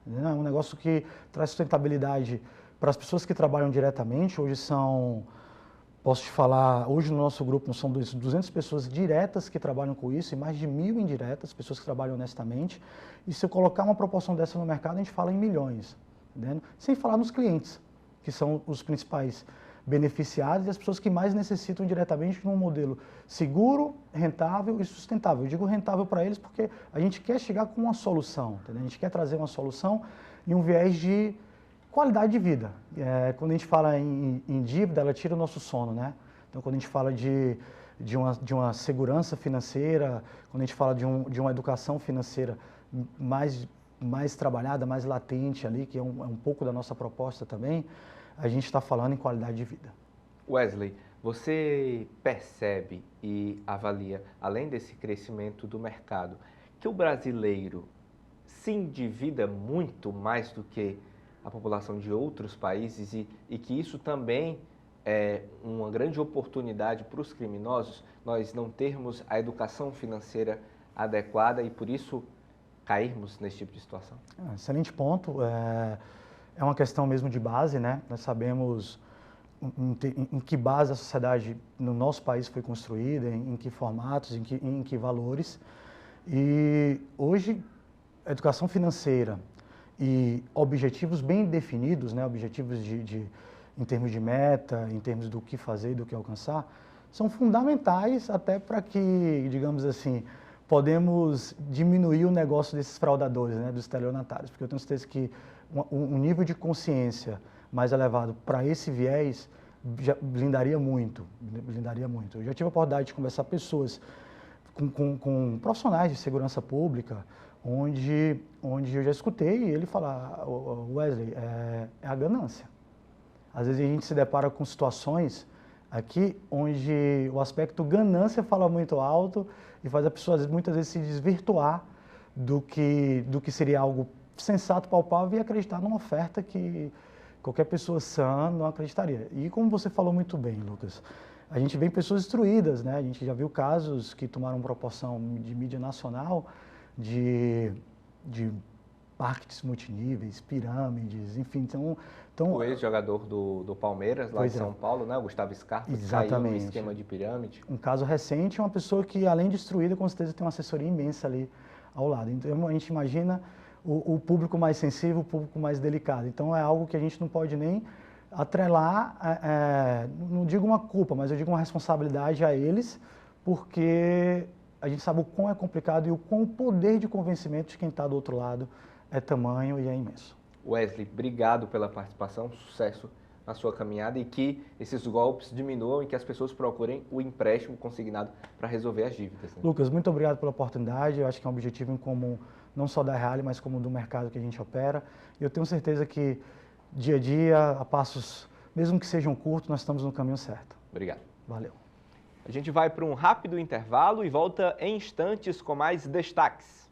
É um negócio que traz sustentabilidade para as pessoas que trabalham diretamente. Hoje posso te falar, hoje no nosso grupo são 200 pessoas diretas que trabalham com isso e mais de 1.000 indiretas, pessoas que trabalham honestamente. E se eu colocar uma proporção dessa no mercado, a gente fala em milhões, entendeu? Sem falar nos clientes, que são os principais beneficiados e as pessoas que mais necessitam diretamente de um modelo seguro, rentável e sustentável. Eu digo rentável para eles porque a gente quer chegar com uma solução, entendeu? A gente quer trazer uma solução e um viés de qualidade de vida. Quando a gente fala em dívida, ela tira o nosso sono, né? Então, quando a gente fala de uma segurança financeira, quando a gente fala de uma educação financeira mais trabalhada, mais latente ali, que é um pouco da nossa proposta também, a gente está falando em qualidade de vida. Wesley, você percebe e avalia, além desse crescimento do mercado, que o brasileiro se endivida muito mais do que a população de outros países e que isso também é uma grande oportunidade para os criminosos, nós não termos a educação financeira adequada e por isso cairmos nesse tipo de situação? Excelente ponto. É uma questão mesmo de base, né? Nós sabemos em que base a sociedade no nosso país foi construída, em que formatos, em que valores. E hoje, a educação financeira e objetivos bem definidos, né? Objetivos em termos de meta, em termos do que fazer e do que alcançar, são fundamentais até para que, digamos assim, podemos diminuir o negócio desses fraudadores, né? Dos estelionatários, porque eu tenho certeza que um nível de consciência mais elevado para esse viés já blindaria muito. Eu já tive a oportunidade de conversar com pessoas, com profissionais de segurança pública, onde eu já escutei ele falar, Wesley, é a ganância. Às vezes a gente se depara com situações aqui onde o aspecto ganância fala muito alto e faz a pessoa muitas vezes se desvirtuar do que seria algo sensato, palpável e acreditar numa oferta que qualquer pessoa sã não acreditaria. E como você falou muito bem, Lucas, a gente vê pessoas instruídas, né? A gente já viu casos que tomaram proporção de mídia nacional de markets multiníveis, pirâmides, enfim. Então, o ex-jogador do Palmeiras, lá de São Paulo, né? O Gustavo Scarpa, caiu no esquema de pirâmide. Um caso recente, uma pessoa que, além de instruída, com certeza tem uma assessoria imensa ali ao lado. Então, a gente imagina o público mais sensível, o público mais delicado. Então, é algo que a gente não pode nem atrelar, não digo uma culpa, mas eu digo uma responsabilidade a eles, porque a gente sabe o quão é complicado e o quão o poder de convencimento de quem está do outro lado é tamanho e é imenso. Wesley, obrigado pela participação, sucesso na sua caminhada e que esses golpes diminuam e que as pessoas procurem o empréstimo consignado para resolver as dívidas. Né? Lucas, muito obrigado pela oportunidade, eu acho que é um objetivo em comum, não só da Reale, mas como do mercado que a gente opera. E eu tenho certeza que dia a dia, a passos, mesmo que sejam curtos, nós estamos no caminho certo. Obrigado. Valeu. A gente vai para um rápido intervalo e volta em instantes com mais destaques.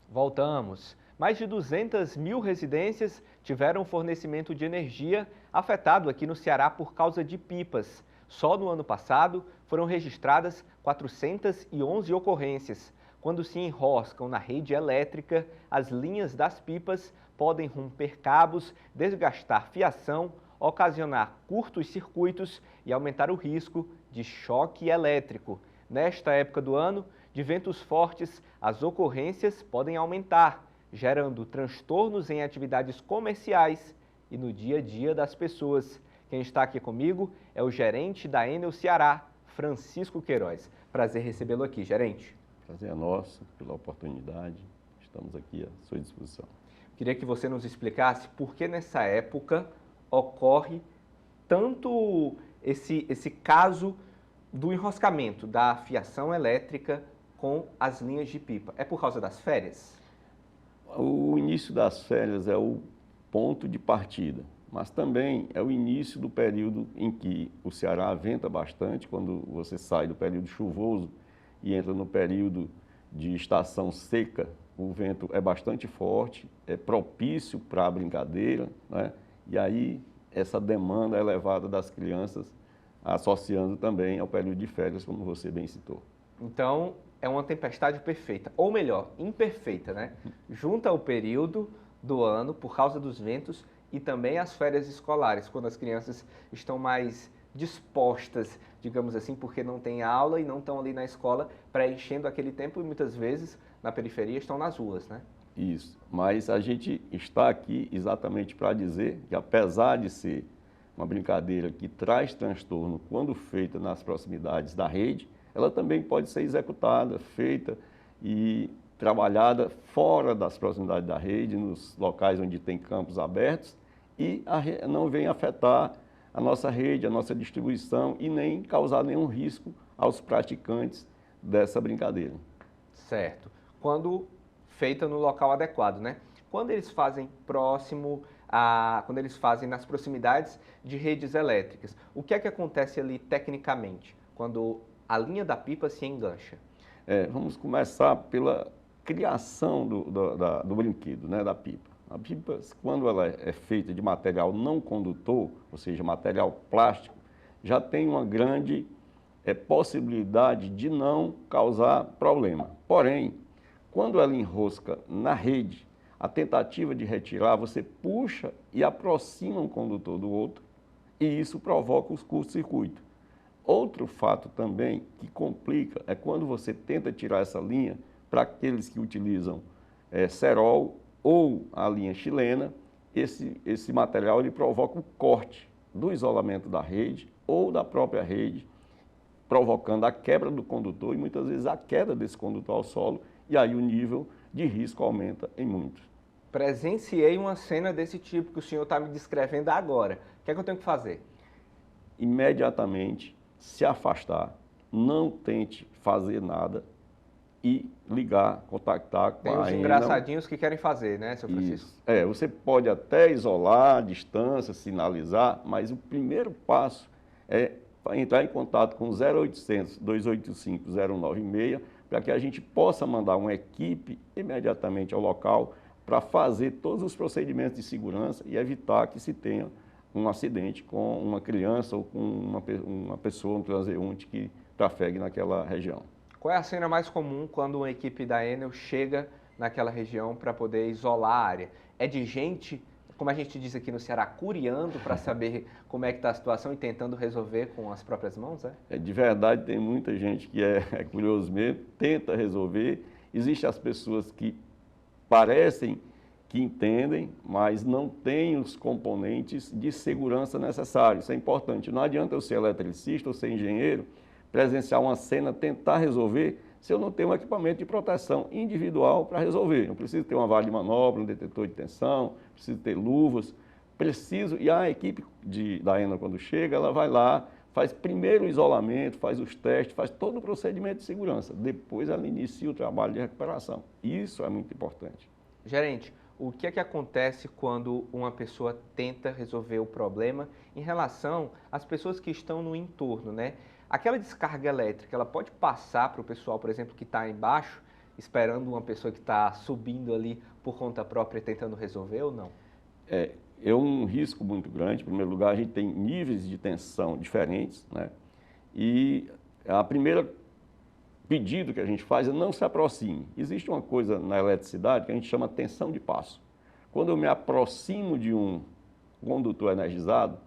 Voltamos. Mais de 200 mil residências tiveram fornecimento de energia afetado aqui no Ceará por causa de pipas. Só no ano passado foram registradas 411 ocorrências. Quando se enroscam na rede elétrica, as linhas das pipas podem romper cabos, desgastar fiação, ocasionar curtos-circuitos e aumentar o risco de choque elétrico. Nesta época do ano, de ventos fortes, as ocorrências podem aumentar, gerando transtornos em atividades comerciais e no dia a dia das pessoas. Quem está aqui comigo é o gerente da Enel Ceará, Francisco Queiroz. Prazer recebê-lo aqui, gerente. Prazer é nosso pela oportunidade. Estamos aqui à sua disposição. Queria que você nos explicasse por que nessa época ocorre tanto esse caso do enroscamento da fiação elétrica com as linhas de pipa. É por causa das férias? O início das férias é o ponto de partida, mas também é o início do período em que o Ceará venta bastante, quando você sai do período chuvoso e entra no período de estação seca, o vento é bastante forte, é propício para a brincadeira, né? E aí essa demanda elevada das crianças, associando também ao período de férias, como você bem citou. Então, é uma tempestade perfeita, ou melhor, imperfeita, né? Junta o período do ano por causa dos ventos e também as férias escolares, quando as crianças estão mais dispostas, digamos assim, porque não tem aula e não estão ali na escola preenchendo aquele tempo e muitas vezes na periferia estão nas ruas, né? Isso, mas a gente está aqui exatamente para dizer que apesar de ser uma brincadeira que traz transtorno quando feita nas proximidades da rede, ela também pode ser executada, feita e trabalhada fora das proximidades da rede, nos locais onde tem campos abertos e não vem afetar a nossa rede, a nossa distribuição e nem causar nenhum risco aos praticantes dessa brincadeira. Certo. Quando feita no local adequado, né? Quando eles fazem quando eles fazem nas proximidades de redes elétricas, o que é que acontece ali tecnicamente, quando a linha da pipa se engancha? Vamos começar pela criação do brinquedo, né, da pipa. A pipa, quando ela é feita de material não condutor, ou seja, material plástico, já tem uma grande possibilidade de não causar problema. Porém, quando ela enrosca na rede, a tentativa de retirar, você puxa e aproxima um condutor do outro, e isso provoca os curtos-circuitos. Outro fato também que complica é quando você tenta tirar essa linha, para aqueles que utilizam cerol ou a linha chilena, esse material ele provoca o corte do isolamento da rede ou da própria rede, provocando a quebra do condutor e muitas vezes a queda desse condutor ao solo, e aí o nível de risco aumenta em muito. Presenciei uma cena desse tipo que o senhor está me descrevendo agora. O que é que eu tenho que fazer? Imediatamente se afastar, não tente fazer nada e ligar, contactar com a Enel. Tem os engraçadinhos que querem fazer, né, seu Francisco? Isso. Você pode até isolar a distância, sinalizar, mas o primeiro passo é entrar em contato com 0800 285 096 para que a gente possa mandar uma equipe imediatamente ao local para fazer todos os procedimentos de segurança e evitar que se tenha um acidente com uma criança ou com uma pessoa, um transeunte que trafegue naquela região. Qual é a cena mais comum quando uma equipe da Enel chega naquela região para poder isolar a área? É de gente como a gente diz aqui no Ceará, curiando para saber como é que está a situação e tentando resolver com as próprias mãos, é? De verdade, tem muita gente que é curioso mesmo, tenta resolver. Existem as pessoas que parecem que entendem, mas não têm os componentes de segurança necessários. Isso é importante. Não adianta eu ser eletricista ou ser engenheiro, presenciar uma cena, tentar resolver, se eu não tenho um equipamento de proteção individual para resolver. Eu preciso ter uma vara de manobra, um detetor de tensão, preciso ter luvas, e a equipe da ENA, quando chega, ela vai lá, faz primeiro o isolamento, faz os testes, faz todo o procedimento de segurança. Depois ela inicia o trabalho de recuperação. Isso é muito importante. Gerente, o que é que acontece quando uma pessoa tenta resolver o problema em relação às pessoas que estão no entorno, né? Aquela descarga elétrica, ela pode passar para o pessoal, por exemplo, que está embaixo, esperando uma pessoa que está subindo ali por conta própria tentando resolver ou não? É um risco muito grande. Em primeiro lugar, a gente tem níveis de tensão diferentes, né? E a primeira pedido que a gente faz é não se aproxime. Existe uma coisa na eletricidade que a gente chama tensão de passo. Quando eu me aproximo de um condutor energizado,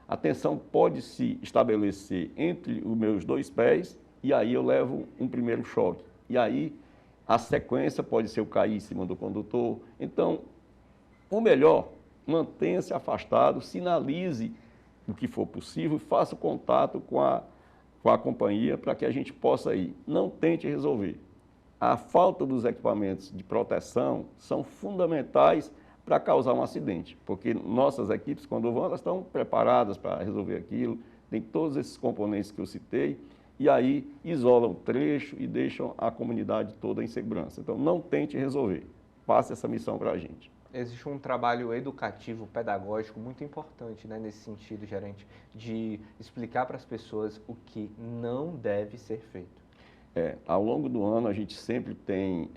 a tensão pode se estabelecer entre os meus dois pés e aí eu levo um primeiro choque. E aí a sequência pode ser eu cair em cima do condutor. Então, o melhor, mantenha-se afastado, sinalize o que for possível, faça o contato com a companhia para que a gente possa ir. Não tente resolver. A falta dos equipamentos de proteção são fundamentais para causar um acidente, porque nossas equipes, quando vão, elas estão preparadas para resolver aquilo, tem todos esses componentes que eu citei, e aí isolam o trecho e deixam a comunidade toda em segurança. Então, não tente resolver, passe essa missão para a gente. Existe um trabalho educativo, pedagógico muito importante, né, nesse sentido, gerente, de explicar para as pessoas o que não deve ser feito. Ao longo do ano, a gente sempre tem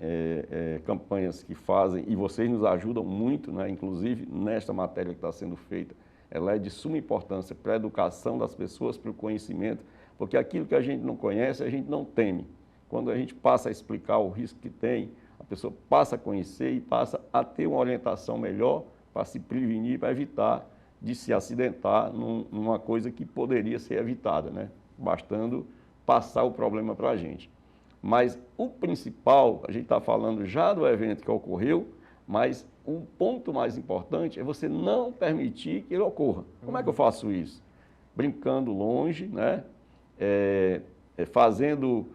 campanhas que fazem, e vocês nos ajudam muito, né, inclusive nesta matéria que está sendo feita, ela é de suma importância para a educação das pessoas, para o conhecimento, porque aquilo que a gente não conhece, a gente não teme. Quando a gente passa a explicar o risco que tem, a pessoa passa a conhecer e passa a ter uma orientação melhor para se prevenir, para evitar de se acidentar numa coisa que poderia ser evitada, né? Bastando passar o problema para a gente. Mas o principal, a gente está falando já do evento que ocorreu, mas o ponto mais importante é você não permitir que ele ocorra. Como é que eu faço isso? Brincando longe, né? Fazendo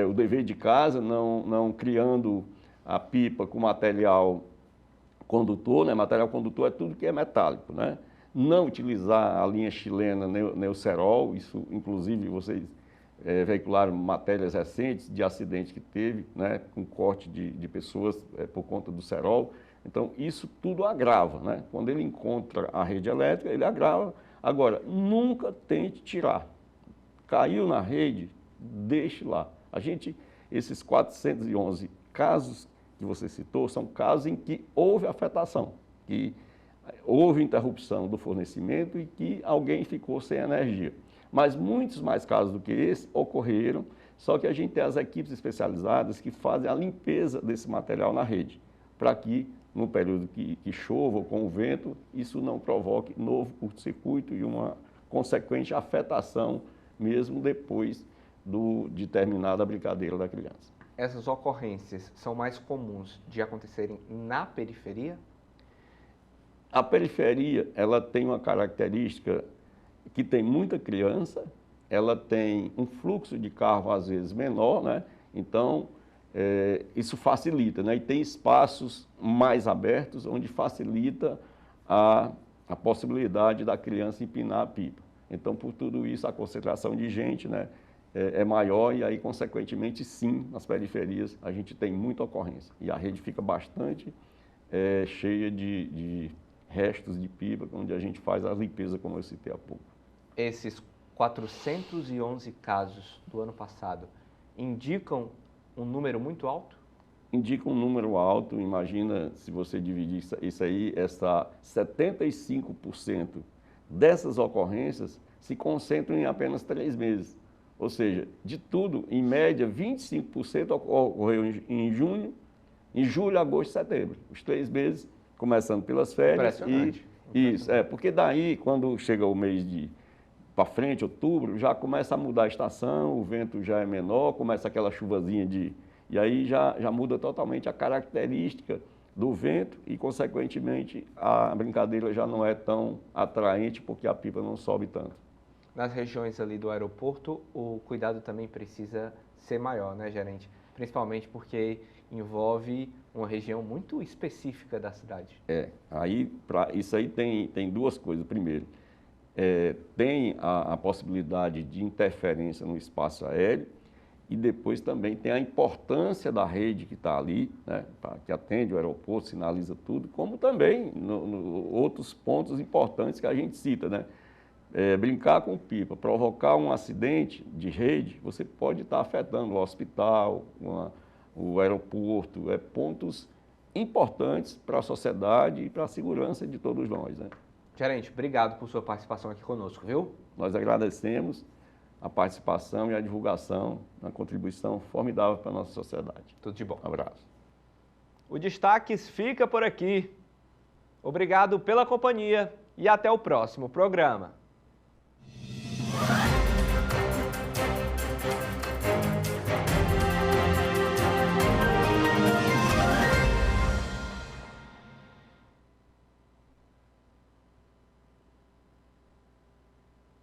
o dever de casa, não criando a pipa com material condutor, né? Material condutor é tudo que é metálico, né? Não utilizar a linha chilena Neocerol, isso inclusive vocês veicularam matérias recentes de acidente que teve, né? Com corte de pessoas por conta do cerol. Então isso tudo agrava, né? Quando ele encontra a rede elétrica, ele agrava. Agora, nunca tente tirar. Caiu na rede, deixe lá. Esses 411 casos que você citou, são casos em que houve afetação, que houve interrupção do fornecimento e que alguém ficou sem energia. Mas muitos mais casos do que esse ocorreram, só que a gente tem as equipes especializadas que fazem a limpeza desse material na rede, para que no período que chova ou com o vento, isso não provoque novo curto-circuito e uma consequente afetação mesmo depois de terminada a brincadeira da criança. Essas ocorrências são mais comuns de acontecerem na periferia? A periferia, ela tem uma característica que tem muita criança, ela tem um fluxo de carro às vezes menor, né? Então, isso facilita, né? E tem espaços mais abertos onde facilita a possibilidade da criança empinar a pipa. Então, por tudo isso, a concentração de gente, né, é maior e aí, consequentemente, sim, nas periferias a gente tem muita ocorrência. E a rede fica bastante cheia de restos de pipa, onde a gente faz a limpeza, como eu citei há pouco. Esses 411 casos do ano passado indicam um número muito alto? Indica um número alto. Imagina se você dividir isso aí, 75% dessas ocorrências se concentram em apenas 3 meses. Ou seja, de tudo, em média, 25% ocorreu em junho, em julho, agosto e setembro. Os 3 meses começando pelas férias. Impressionante. Isso, porque daí, quando chega o mês de para frente, outubro, já começa a mudar a estação, o vento já é menor, começa aquela chuvazinha e aí já muda totalmente a característica do vento e, consequentemente, a brincadeira já não é tão atraente porque a pipa não sobe tanto. Nas regiões ali do aeroporto, o cuidado também precisa ser maior, né, gerente? Principalmente porque envolve uma região muito específica da cidade. Aí isso aí tem duas coisas. Primeiro, tem a possibilidade de interferência no espaço aéreo e depois também tem a importância da rede que está ali, né, que atende o aeroporto, sinaliza tudo, como também outros pontos importantes que a gente cita, né? Brincar com pipa, provocar um acidente de rede, você pode estar afetando o hospital, o aeroporto, pontos importantes para a sociedade e para a segurança de todos nós, né? Gerente, obrigado por sua participação aqui conosco, viu? Nós agradecemos a participação e a divulgação, uma contribuição formidável para a nossa sociedade. Tudo de bom. Um abraço. O Destaques fica por aqui. Obrigado pela companhia e até o próximo programa.